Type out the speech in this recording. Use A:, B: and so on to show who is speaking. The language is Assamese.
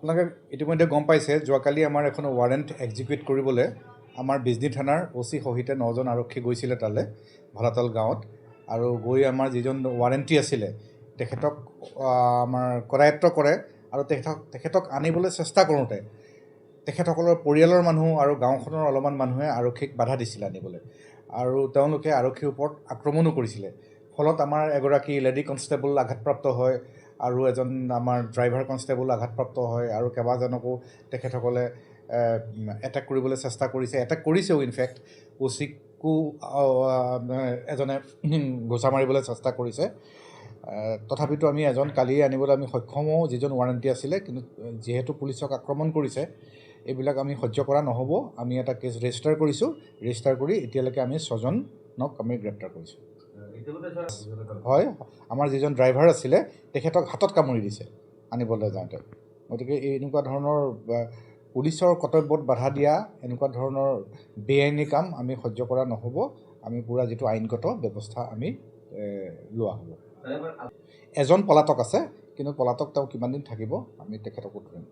A: আপোনালোকে ইতিমধ্যে গম পাইছে যোৱাকালি আমাৰ এখন ৱাৰেণ্ট এক্সিকিউট কৰিবলৈ আমাৰ বিজনী থানাৰ OC সহিতে 9জন আৰক্ষী গৈছিলে তালৈ ভালাতাল গাঁৱত আৰু গৈ আমাৰ যিজন ৱাৰেণ্টি আছিলে তেখেতক আমাৰ কৰায়ত্ব কৰে আৰু তেখেতক আনিবলৈ চেষ্টা কৰোঁতে তেখেতসকলৰ পৰিয়ালৰ মানুহ আৰু গাঁওখনৰ অলপমান মানুহে আৰক্ষীক বাধা দিছিলে আনিবলৈ আৰু তেওঁলোকে আৰক্ষীৰ ওপৰত আক্ৰমণো কৰিছিলে ফলত আমাৰ এগৰাকী লেডি কনষ্টেবল আঘাতপ্ৰাপ্ত হয় আৰু এজন আমাৰ ড্ৰাইভাৰ কনষ্টেবল আঘাতপ্ৰাপ্ত হয় আৰু কেইবাজনকো তেখেতসকলে এটেক কৰিবলৈ চেষ্টা কৰিছে এটেক কৰিছেও ইনফেক্ট OCকো এজনে ঘোচা মাৰিবলৈ চেষ্টা কৰিছে তথাপিতো আমি এজন কালি আনিবলৈ আমি সক্ষম হওঁ যিজন ৱাৰেণ্টি আছিলে কিন্তু যিহেতু পুলিচক আক্ৰমণ কৰিছে এইবিলাক আমি সহ্য কৰা নহ'ব আমি এটা কেছ ৰেজিষ্টাৰ কৰিছোঁ ৰেজিষ্টাৰ কৰি এতিয়ালৈকে আমি 6জনক আমি গ্ৰেপ্তাৰ কৰিছোঁ হয় আমাৰ যিজন ড্ৰাইভাৰ আছিলে তেখেতক হাতত কামুৰি দিছে আনিবলৈ যাওঁতে গতিকে এনেকুৱা ধৰণৰ পুলিচৰ কৰ্তব্যত বাধা দিয়া এনেকুৱা ধৰণৰ বেআইনী কাম আমি সহ্য কৰা নহ'ব আমি পূৰা যিটো আইনগত ব্যৱস্থা আমি লোৱা হ'ব এজন পলাতক আছে কিন্তু পলাতক তেওঁ কিমান দিন থাকিব আমি তেখেতকো ধৰিম